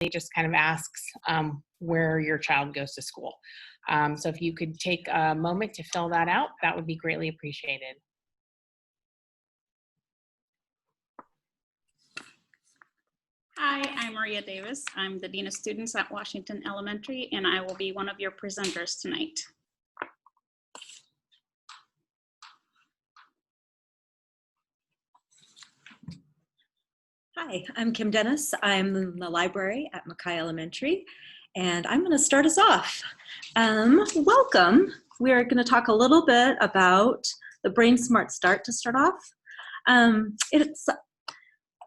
just kind of asks where your child goes to school. So if you could take a moment to fill that out, that would be greatly appreciated. Hi, I'm Maria Davis. I'm the Dean of Students at Washington Elementary, and I will be one of your presenters tonight. Hi, I'm Kim Dennis. I'm in the library at Mackay Elementary, and I'm going to start us off. Welcome. We're going to talk a little bit about the Brain Smart Start to start off. It's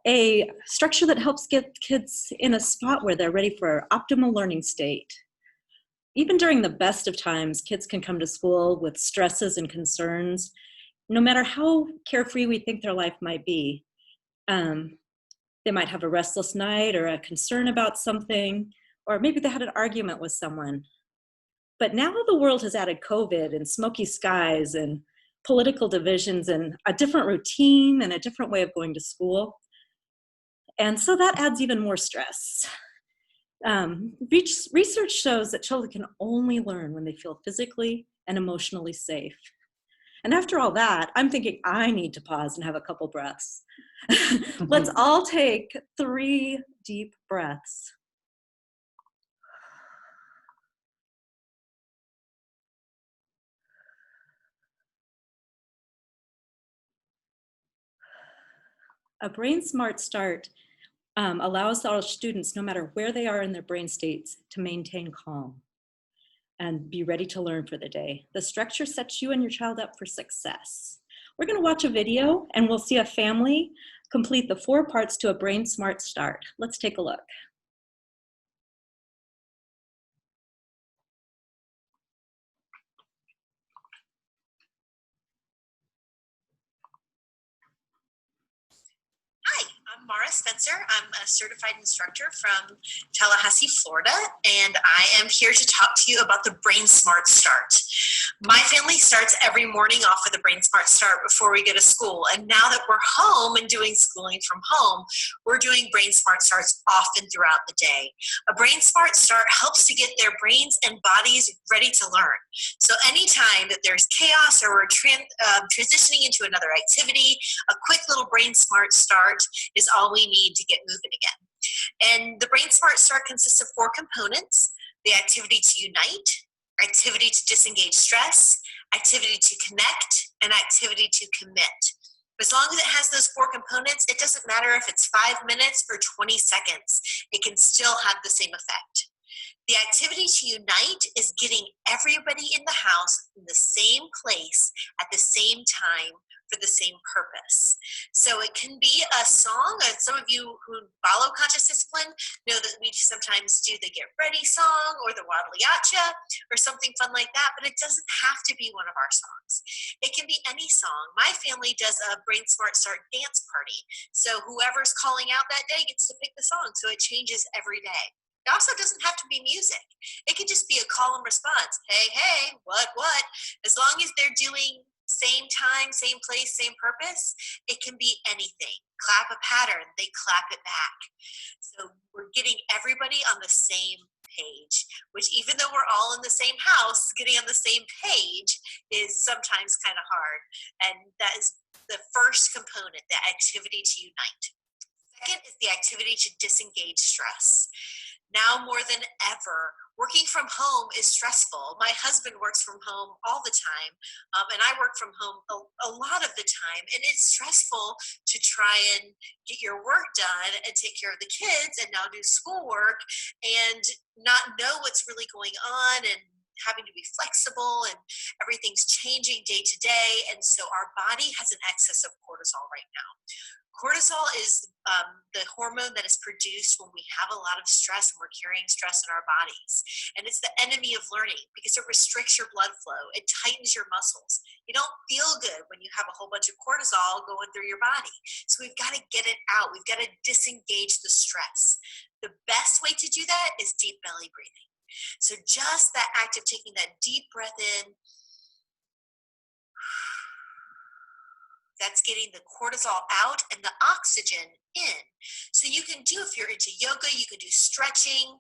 a structure that helps get kids in a spot where they're ready for optimal learning state. Even during the best of times, kids can come to school with stresses and concerns, no matter how carefree we think their life might be. They might have a restless night or a concern about something, or maybe they had an argument with someone. But now the world has added COVID and smoky skies and political divisions and a different routine and a different way of going to school. And so that adds even more stress. Research shows that children can only learn when they feel physically and emotionally safe. And after all that, I'm thinking I need to pause and have a couple breaths. Let's all take 3 deep breaths. A Brain Smart Start allows our students, no matter where they are in their brain states, to maintain calm and be ready to learn for the day. The structure sets you and your child up for success. We're going to watch a video and we'll see a family complete the 4 parts to a Brain Smart Start. Let's take a look. I'm Mara Spencer. I'm a certified instructor from Tallahassee, Florida, and I am here to talk to you about the Brain Smart Start. My family starts every morning off with a Brain Smart Start before we go to school, and now that we're home and doing schooling from home, we're doing Brain Smart Starts often throughout the day. A Brain Smart Start helps to get their brains and bodies ready to learn. So anytime that there's chaos or we're transitioning into another activity, a quick little Brain Smart Start is all we need to get moving again. And the Brain Smart Start consists of 4 components: the activity to unite, activity to disengage stress, activity to connect, and activity to commit. As long as it has those 4 components, it doesn't matter if it's 5 minutes or 20 seconds, it can still have the same effect. The activity to unite is getting everybody in the house in the same place at the same time for the same purpose. So it can be a song. Some of you who follow conscious discipline know that we sometimes do the Get Ready song or the Waddle Yacha or something fun like that, but it doesn't have to be one of our songs. It can be any song. My family does a Brain Smart Start dance party. So whoever's calling out that day gets to pick the song, so it changes every day. It also doesn't have to be music. It can just be a call and response. Hey, hey, what? As long as they're doing same time, same place, same purpose, it can be anything. Clap a pattern, they clap it back. So we're getting everybody on the same page, which even though we're all in the same house, getting on the same page is sometimes kind of hard. And that is the first component, the activity to unite. Second is the activity to disengage stress. Now more than ever, working from home is stressful. My husband works from home all the time, and I work from home a lot of the time, and it's stressful to try and get your work done and take care of the kids and now do schoolwork and not know what's really going on and having to be flexible, and everything's changing day to day, and so our body has an excess of cortisol right now. Cortisol is the hormone that is produced when we have a lot of stress and we're carrying stress in our bodies. And it's the enemy of learning because it restricts your blood flow. It tightens your muscles. You don't feel good when you have a whole bunch of cortisol going through your body. So we've got to get it out. We've got to disengage the stress. The best way to do that is deep belly breathing. So just that act of taking that deep breath in, That's getting the cortisol out and the oxygen in. So you can do, if you're into yoga, you can do stretching.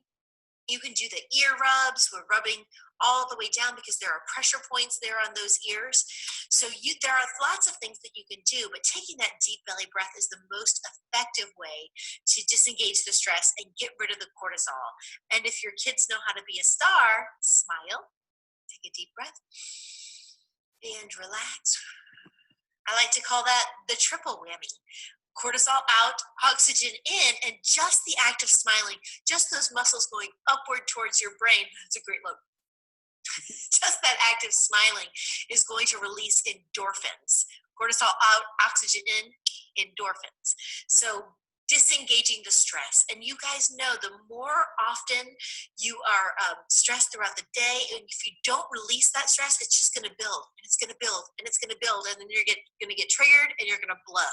You can do the ear rubs. We're rubbing all the way down because there are pressure points there on those ears. So there are lots of things that you can do, but taking that deep belly breath is the most effective way to disengage the stress and get rid of the cortisol. And if your kids know how to be a star, smile, take a deep breath, and relax. I like to call that the triple whammy. Cortisol out, oxygen in, and just the act of smiling, just those muscles going upward towards your brain. That's a great look. Just that act of smiling is going to release endorphins. Cortisol out, oxygen in, endorphins. So disengaging the stress. And you guys know the more often you are stressed throughout the day, and if you don't release that stress, it's just going to build, and it's going to build, and it's going to build, and then you're going to get triggered, and you're going to blow.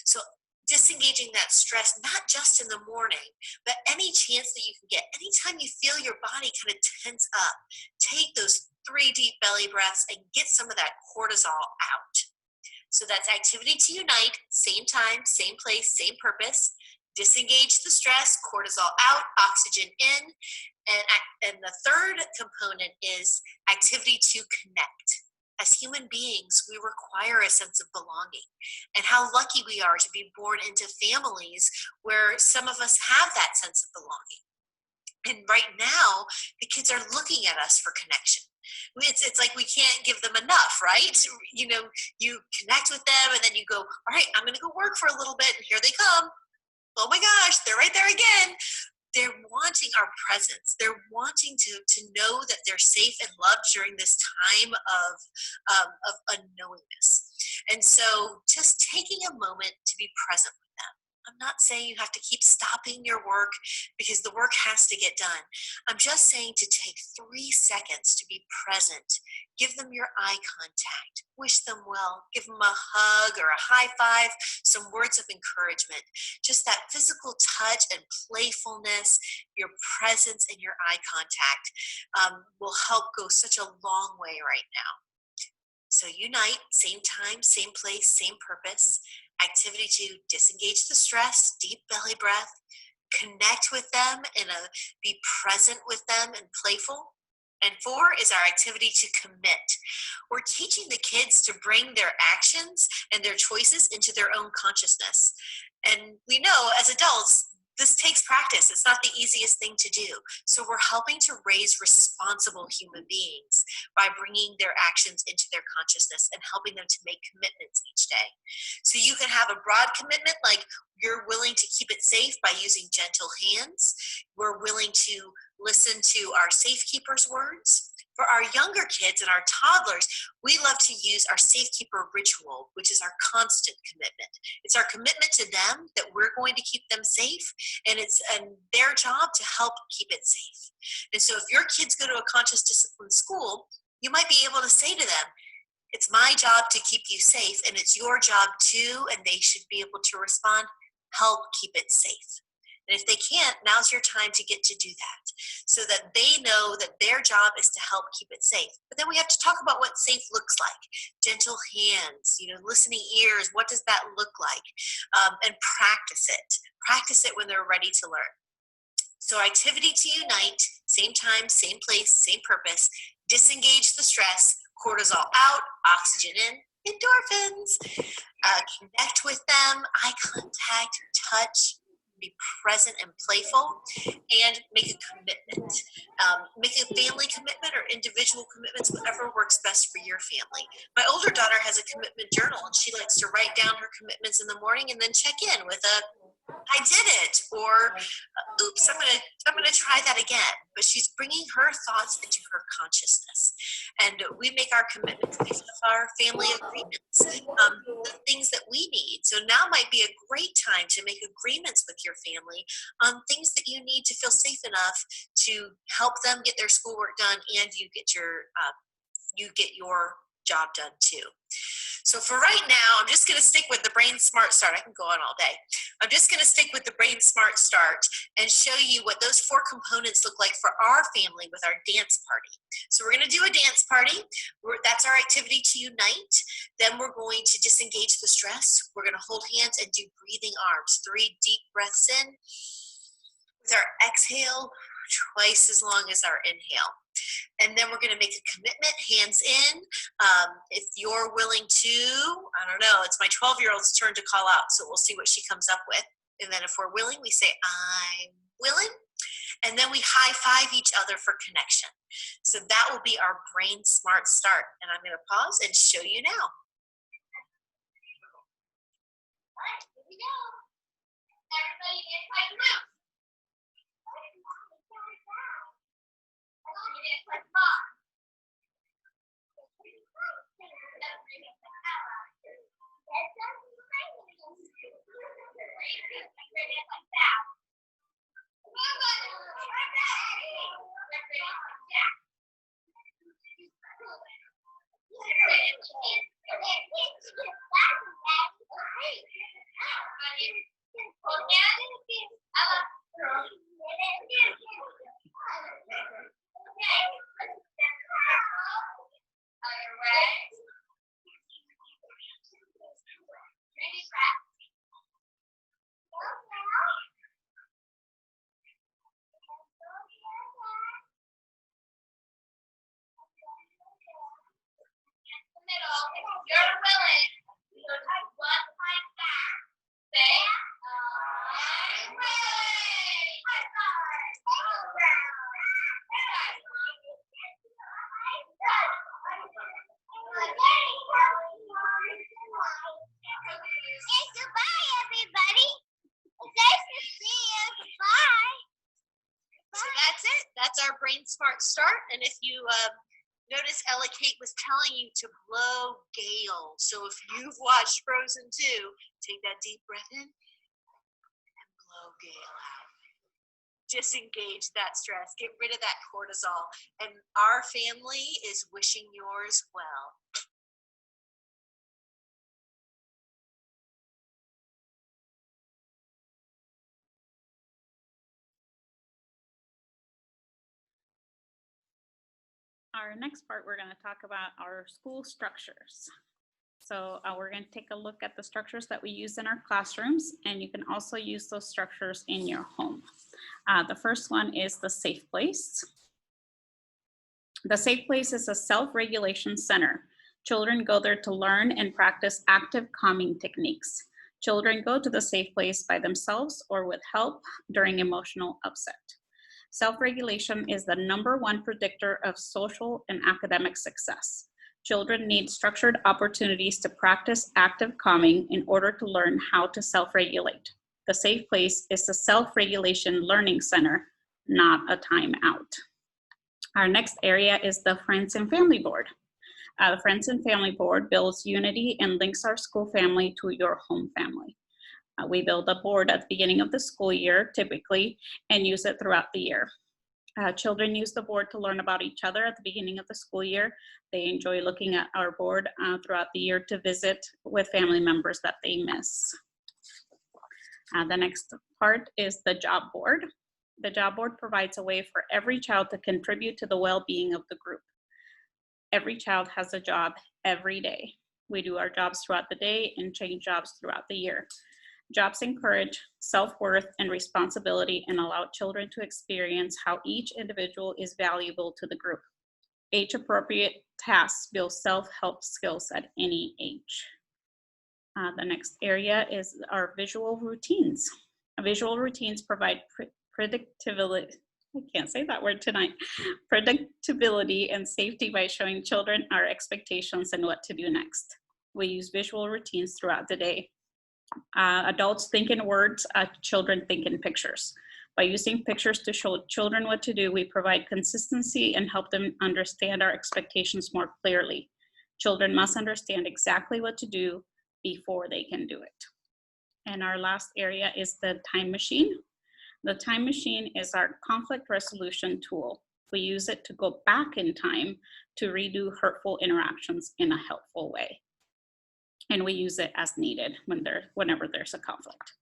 So disengaging that stress, not just in the morning, but any chance that you can get, anytime you feel your body kind of tense up, take those 3 deep belly breaths and get some of that cortisol out. So that's activity to unite, same time, same place, same purpose. Disengage the stress, cortisol out, oxygen in. And the third component is activity to connect. As human beings, we require a sense of belonging. And how lucky we are to be born into families where some of us have that sense of belonging. And right now, the kids are looking at us for connection. It's like we can't give them enough, right? You know, you connect with them and then you go, all right, I'm going to go work for a little bit, and here they come. Oh my gosh, they're right there again. They're wanting our presence. They're wanting to know that they're safe and loved during this time of unknowingness. And so just taking a moment to be present with them. I'm not saying you have to keep stopping your work because the work has to get done. I'm just saying to take 3 seconds to be present. Give them your eye contact. Wish them well. Give them a hug or a high five, some words of encouragement. Just that physical touch and playfulness, your presence and your eye contact will help go such a long way right now. So unite, same time, same place, same purpose. Activity to disengage the stress, deep belly breath, connect with them be present with them and playful. And 4 is our activity to commit. We're teaching the kids to bring their actions and their choices into their own consciousness. And we know as adults, this takes practice. It's not the easiest thing to do. So we're helping to raise responsible human beings by bringing their actions into their consciousness and helping them to make commitments each day. So you can have a broad commitment, like you're willing to keep it safe by using gentle hands. We're willing to listen to our safekeeper's words. For our younger kids and our toddlers, we love to use our safekeeper ritual, which is our constant commitment. It's our commitment to them that we're going to keep them safe, and it's their job to help keep it safe. And so if your kids go to a conscious discipline school, you might be able to say to them, it's my job to keep you safe, and it's your job too, and they should be able to respond, help keep it safe. And if they can't, now's your time to get to do that so that they know that their job is to help keep it safe. But then we have to talk about what safe looks like. Gentle hands, listening ears, what does that look like? And practice it. Practice it when they're ready to learn. So activity to unite, same time, same place, same purpose. Disengage the stress, cortisol out, oxygen in, endorphins. Connect with them, eye contact, touch. Be present and playful, and make a commitment. Make a family commitment or individual commitments, whatever works best for your family. My older daughter has a commitment journal, and she likes to write down her commitments in the morning and then check in with I did it, or oops, I'm gonna try that again. But she's bringing her thoughts into her consciousness, and we make our commitments based on our family agreements, the things that we need. So now might be a great time to make agreements with your family on things that you need to feel safe enough to help them get their schoolwork done, and you get your job done too. So for right now, I'm just going to stick with the Brain Smart Start. I can go on all day. I'm just going to stick with the Brain Smart Start and show you what those 4 components look like for our family with our dance party. So we're going to do a dance party. That's our activity to unite. Then we're going to disengage the stress. We're going to hold hands and do breathing arms. 3 deep breaths in. With our exhale, twice as long as our inhale. And then we're going to make a commitment, hands in. If you're willing to, I don't know, it's my 12-year-old's turn to call out, so we'll see what she comes up with. And then if we're willing, we say, I'm willing. And then we high five each other for connection. So that will be our Brain Smart Start. And I'm going to pause and show you now. All right, here we go. Everybody get like move. That's our Brain Smart Start. And if you notice, Ella Kate was telling you to blow gale. So if you've watched Frozen 2, take that deep breath in and blow gale out. Disengage that stress. Get rid of that cortisol. And our family is wishing yours well. Our next part, we're going to talk about our school structures. So we're going to take a look at the structures that we use in our classrooms, and you can also use those structures in your home. The first one is the Safe Place. The Safe Place is a self-regulation center. Children go there to learn and practice active calming techniques. Children go to the Safe Place by themselves or with help during emotional upset. Self-regulation is the #1 predictor of social and academic success. Children need structured opportunities to practice active calming in order to learn how to self-regulate. The Safe Place is a self-regulation learning center, not a timeout. Our next area is the Friends and Family Board. The Friends and Family Board builds unity and links our school family to your home family. We build a board at the beginning of the school year, typically, and use it throughout the year. Children use the board to learn about each other at the beginning of the school year. They enjoy looking at our board throughout the year to visit with family members that they miss. The next part is the job board. The job board provides a way for every child to contribute to the well-being of the group. Every child has a job every day. We do our jobs throughout the day and change jobs throughout the year. Jobs encourage self-worth and responsibility and allow children to experience how each individual is valuable to the group. Age-appropriate tasks build self-help skills at any age. The next area is our visual routines. Visual routines provide predictability. I can't say that word tonight. Predictability and safety by showing children our expectations and what to do next. We use visual routines throughout the day. Adults think in words, children think in pictures. By using pictures to show children what to do, we provide consistency and help them understand our expectations more clearly. Children must understand exactly what to do before they can do it. And our last area is the time machine. The time machine is our conflict resolution tool. We use it to go back in time to redo hurtful interactions in a helpful way. And we use it as needed whenever there's a conflict.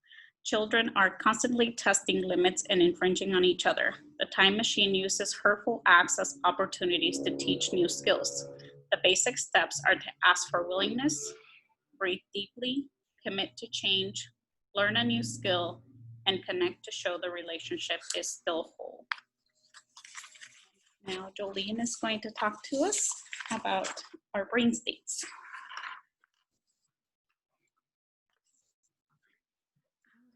Children are constantly testing limits and infringing on each other. The time machine uses hurtful acts as opportunities to teach new skills. The basic steps are to ask for willingness, breathe deeply, commit to change, learn a new skill, and connect to show the relationship is still whole. Now Jolene is going to talk to us about our brain states.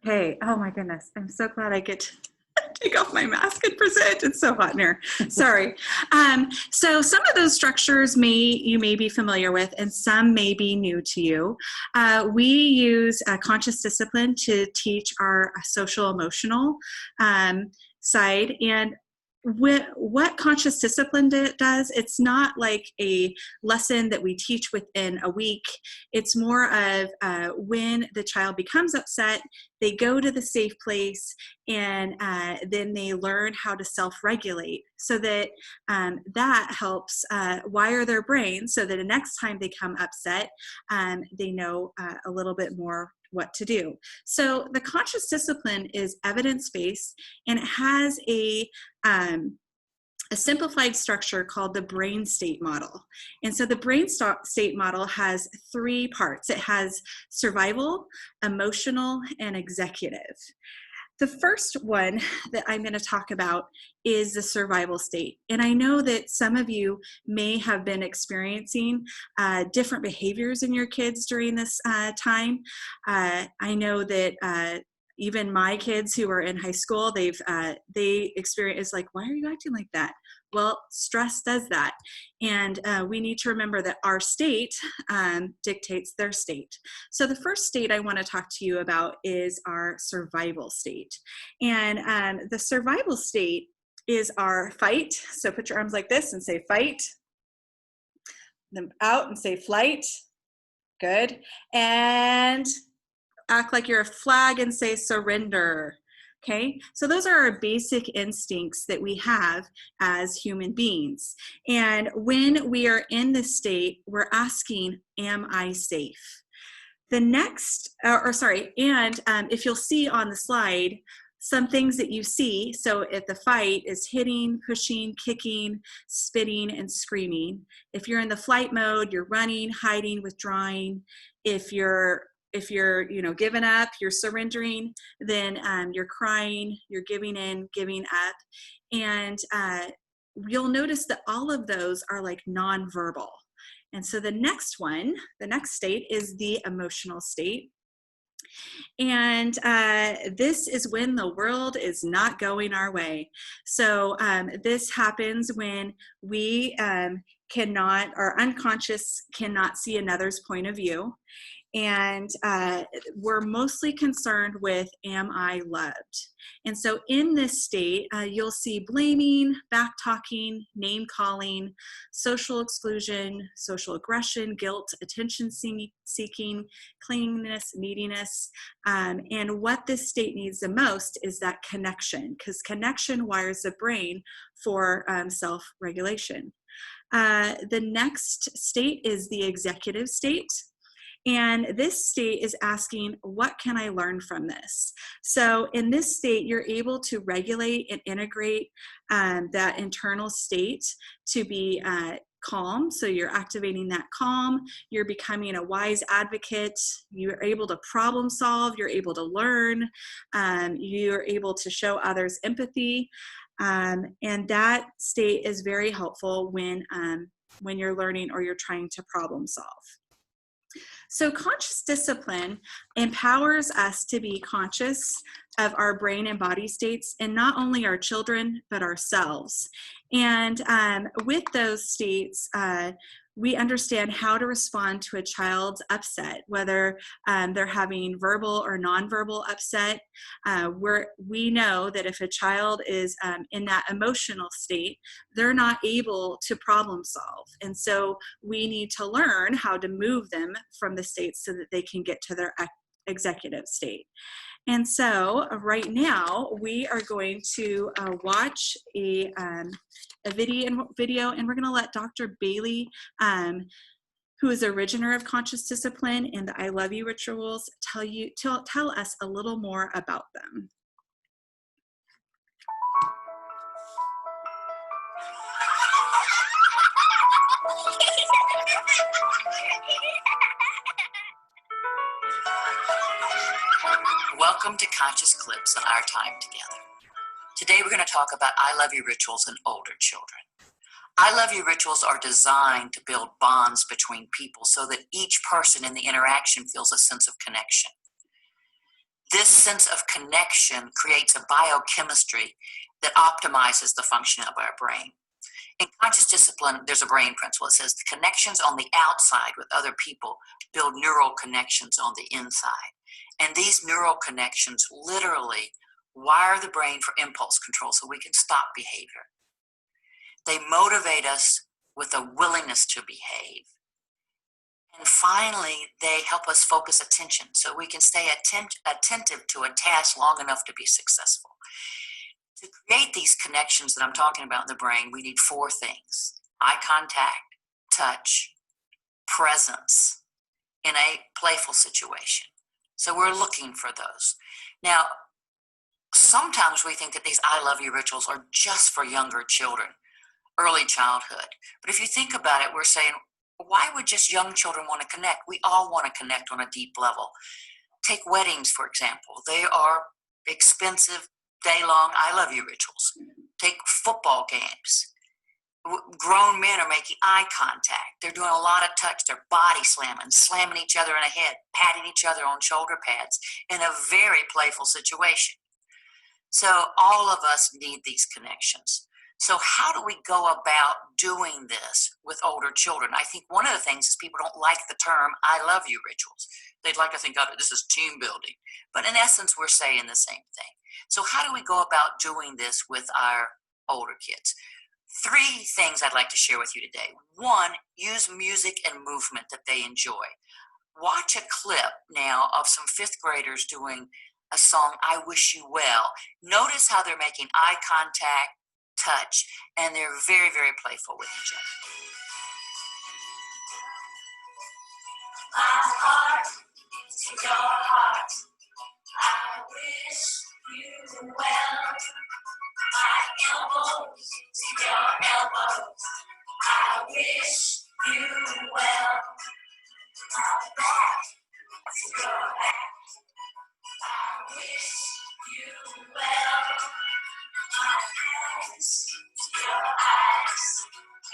Hey, oh my goodness. I'm so glad I get to take off my mask and present. It's so hot in here. Sorry. So some of those structures you may be familiar with, and some may be new to you. We use conscious discipline to teach our social emotional side. And what conscious discipline does, it's not like a lesson that we teach within a week. It's more of when the child becomes upset, they go to the safe place, and then they learn how to self-regulate, so that that helps wire their brain so that the next time they come upset, they know a little bit more what to do. So the conscious discipline is evidence-based, and it has a simplified structure called the brain state model. And so the brain state model has 3 parts. It has survival, emotional, and executive. The first one that I'm going to talk about is the survival state. And I know that some of you may have been experiencing different behaviors in your kids during this time. I know that even my kids who are in high school, they experience like, why are you acting like that? Well, stress does that. And we need to remember that our state dictates their state. So the first state I want to talk to you about is our survival state. And the survival state is our fight. So put your arms like this and say fight. Then out and say flight. Good. And act like you're a flag and say surrender. Okay, so those are our basic instincts that we have as human beings. And when we are in this state, we're asking, am I safe? The next, and if you'll see on the slide, some things that you see, so if the fight is hitting, pushing, kicking, spitting, and screaming. If you're in the flight mode, you're running, hiding, withdrawing. If you're giving up, you're surrendering, then you're crying, you're giving in, giving up. And you'll notice that all of those are like nonverbal. And so the next state is the emotional state. And this is when the world is not going our way. So this happens when we our unconscious cannot see another's point of view. And we're mostly concerned with, am I loved? And so in this state, you'll see blaming, back-talking, name-calling, social exclusion, social aggression, guilt, attention-seeking, clinginess, neediness. And what this state needs the most is that connection, because connection wires the brain for self-regulation. The next state is the executive state. And this state is asking, what can I learn from this? So in this state, you're able to regulate and integrate that internal state to be calm. So you're activating that calm. You're becoming a wise advocate. You're able to problem solve. You're able to learn. You're able to show others empathy. And that state is very helpful when you're learning or you're trying to problem solve. So conscious discipline empowers us to be conscious of our brain and body states, and not only our children, but ourselves. And with those states, we understand how to respond to a child's upset, whether they're having verbal or nonverbal upset. We know that if a child is in that emotional state, they're not able to problem solve. And so we need to learn how to move them from the state so that they can get to their executive state. And so right now we are going to watch a video, and we're going to let Dr. Bailey, who is the originator of conscious discipline and the I Love You rituals, tell us a little more about them. Welcome to Conscious Clips on Our Time Together. Today we're going to talk about I Love You rituals in older children. I Love You rituals are designed to build bonds between people so that each person in the interaction feels a sense of connection. This sense of connection creates a biochemistry that optimizes the function of our brain. In conscious discipline, there's a brain principle. It says the connections on the outside with other people build neural connections on the inside. And these neural connections literally wire the brain for impulse control so we can stop behavior. They motivate us with a willingness to behave. And finally, they help us focus attention so we can stay attentive to a task long enough to be successful. To create these connections that I'm talking about in the brain, we need 4 things: eye contact, touch, presence in a playful situation. So we're looking for those. Now, sometimes we think that these I Love You rituals are just for younger children, early childhood. But if you think about it, we're saying, why would just young children want to connect? We all want to connect on a deep level. Take weddings, for example. They are expensive, day-long I Love You rituals. Take football games. Grown men are making eye contact. They're doing a lot of touch. They're body slamming each other in the head, patting each other on shoulder pads in a very playful situation. So all of us need these connections. So how do we go about doing this with older children? I think one of the things is people don't like the term I Love You rituals. They'd like to think of it, this is team building. But in essence, we're saying the same thing. So how do we go about doing this with our older kids? 3 things I'd like to share with you today. 1, use music and movement that they enjoy. Watch a clip now of some 5th graders doing a song, I Wish You Well. Notice how they're making eye contact, touch, and they're very, very playful with each other. My heart to your heart, I wish you well. My elbows to your elbows, I wish you well. My back to your back, I wish you well. My eyes to your eyes,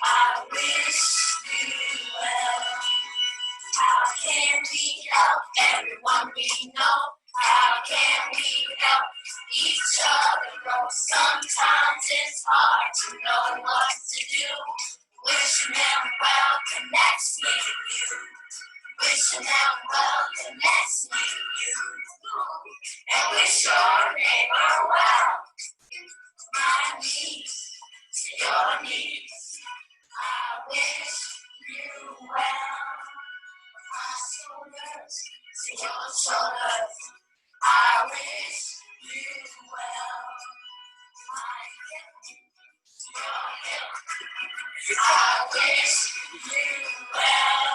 I wish you well. How can we help everyone we know? How can we help each other grow? Sometimes it's hard to know what to do. Wishing them well connects me to you. Wishing them well connects me to you. And wish your neighbor well. My knees to your knees, I wish you well. My shoulders to your shoulders, I wish you well. My hip to your hip, I wish you well.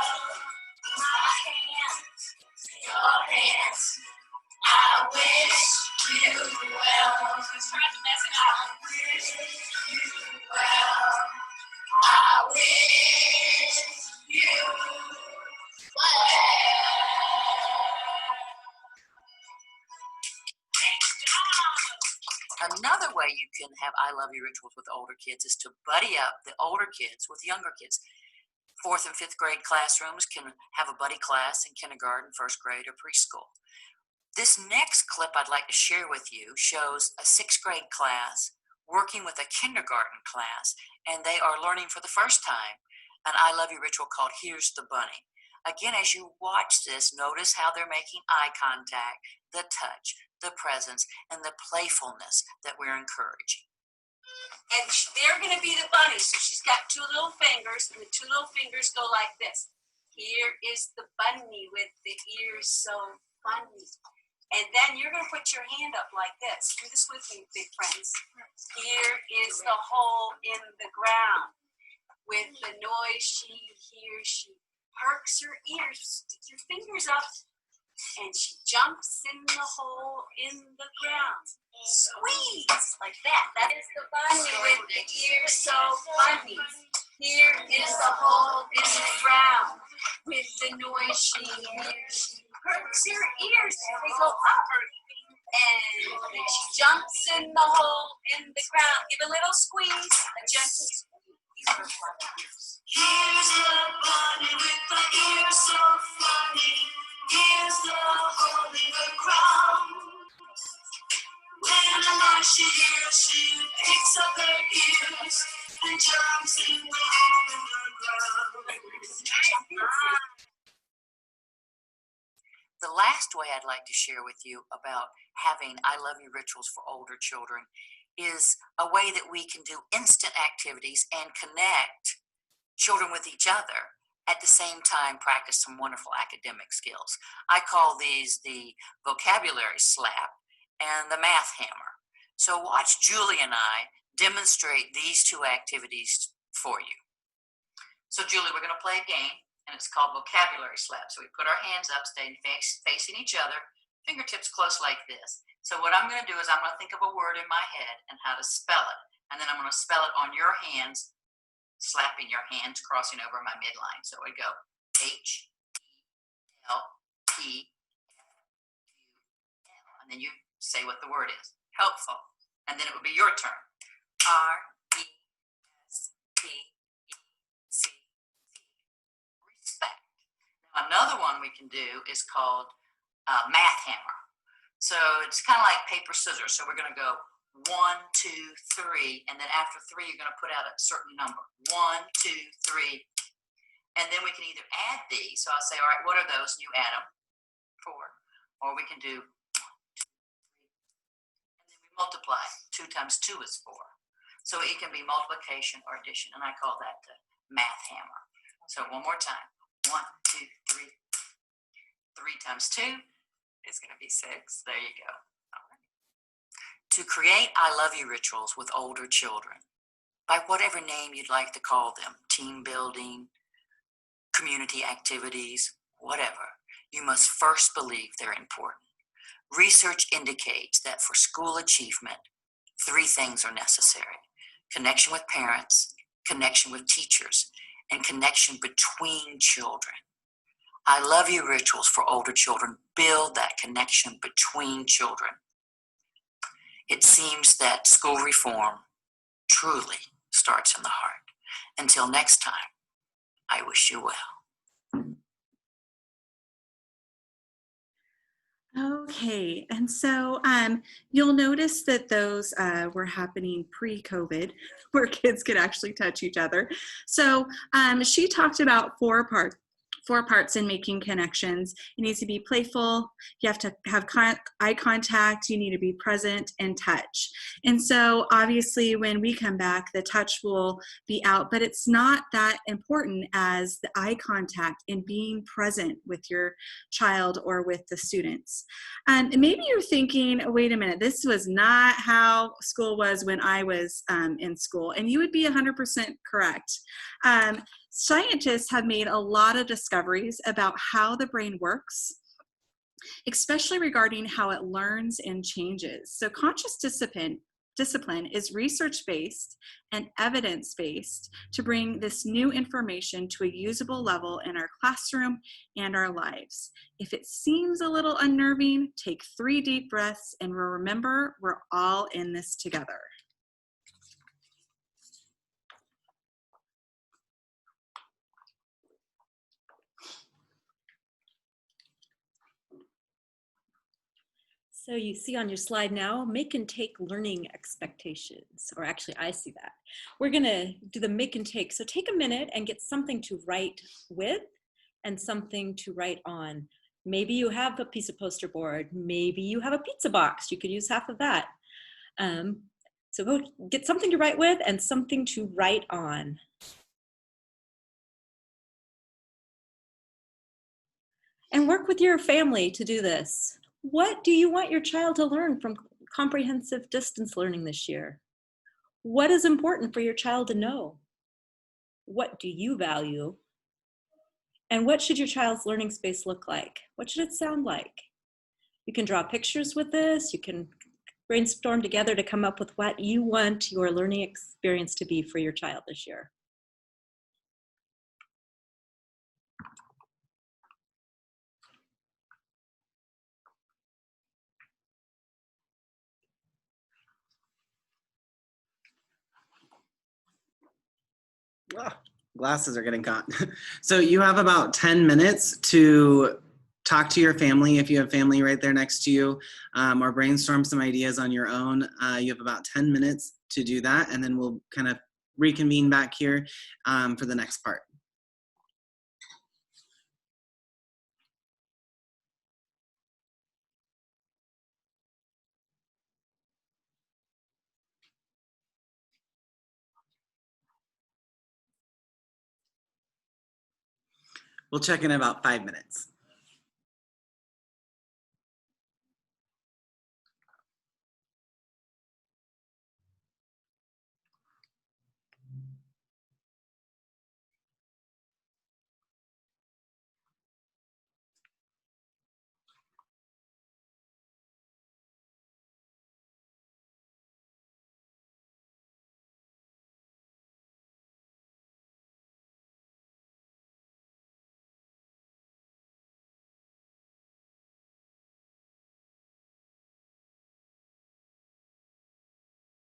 My hands to your hands, I wish you well. I wish you well. I wish you well. Another way you can have I Love You rituals with older kids is to buddy up the older kids with younger kids. 4th and 5th grade classrooms can have a buddy class in kindergarten, 1st grade, or preschool. This next clip I'd like to share with you shows a 6th grade class working with a kindergarten class, and they are learning for the first time an I Love You ritual called Here's the Bunny. Again, as you watch this, notice how they're making eye contact, the touch, the presence, and the playfulness that we're encouraging. And they're going to be the bunny. So she's got 2 little fingers, and the 2 little fingers go like this. Here is the bunny with the ears so funny. And then you're going to put your hand up like this. Do this with me, big friends. Here is the hole in the ground. With the noise she hears, she perks her ears. Stick your fingers up. And she jumps in the hole in the ground. Squeeze! Like that. That is the bunny with the ears so funny. Here is the hole in the ground. With the noise she hears, she perks her ears. They go up. And then she jumps in the hole in the ground. Give a little squeeze, a gentle squeeze. Here's a bunny with the ears so funny. Here's the hole in the ground. When a noise she hears, she picks up her ears and jumps in the hole in the ground. The last way I'd like to share with you about having I love you rituals for older children is a way that we can do instant activities and connect children with each other at the same time practice some wonderful academic skills. I call these the vocabulary slap and the math hammer. So watch Julie and I demonstrate these two activities for you. So Julie, we're going to play a game, and it's called vocabulary slap. So we put our hands up, staying facing each other, fingertips close like this. So what I'm going to do is I'm going to think of a word in my head and how to spell it. And then I'm going to spell it on your hands, slapping your hands, crossing over my midline. So we go H-E-L-P-F-U-L. And then you say what the word is. Helpful. And then it would be your turn. R-E-S-P-E-C-T. Respect. Now, another one we can do is called math hammer. So it's kind of like paper scissors. So we're going to go 1, 2, 3, and then after 3 you're going to put out a certain number. 1, 2, 3, and then we can either add these. So I'll say, all right, what are those? And you add them, 4, or we can do 1, 2, 3, and then we multiply. 2 times 2 is 4. So it can be multiplication or addition, and I call that the math hammer. So one more time. 1, 2, 3. 3 times 2 is going to be 6. There you go. All right. To create I love you rituals with older children, by whatever name you'd like to call them, team building, community activities, whatever, you must first believe they're important. Research indicates that for school achievement, 3 things are necessary: connection with parents, connection with teachers, and connection between children. I love you rituals for older children build that connection between children. It seems that school reform truly starts in the heart. Until next time, I wish you well. Okay, and so you'll notice that those were happening pre-COVID, where kids could actually touch each other. So she talked about 4 parts in making connections. It needs to be playful, you have to have eye contact, you need to be present, and touch. And so obviously when we come back, the touch will be out, but it's not that important as the eye contact and being present with your child or with the students. And maybe you're thinking, wait a minute, this was not how school was when I was in school. And you would be 100% correct. Scientists have made a lot of discoveries about how the brain works, especially regarding how it learns and changes. So conscious discipline is research-based and evidence-based to bring this new information to a usable level in our classroom and our lives. If it seems a little unnerving, take 3 deep breaths and remember, we're all in this together. So you see on your slide now, make and take learning expectations, or actually I see that. We're gonna do the make and take. So take a minute and get something to write with and something to write on. Maybe you have a piece of poster board, maybe you have a pizza box, you could use half of that. So go get something to write with and something to write on. And work with your family to do this. What do you want your child to learn from comprehensive distance learning this year? What is important for your child to know? What do you value? And what should your child's learning space look like? What should it sound like? You can draw pictures with this. You can brainstorm together to come up with what you want your learning experience to be for your child this year. Ah, glasses are getting caught. So you have about 10 minutes to talk to your family if you have family right there next to you, or brainstorm some ideas on your own. You have about 10 minutes to do that, and then we'll kind of reconvene back here for the next part. We'll check in about 5 minutes.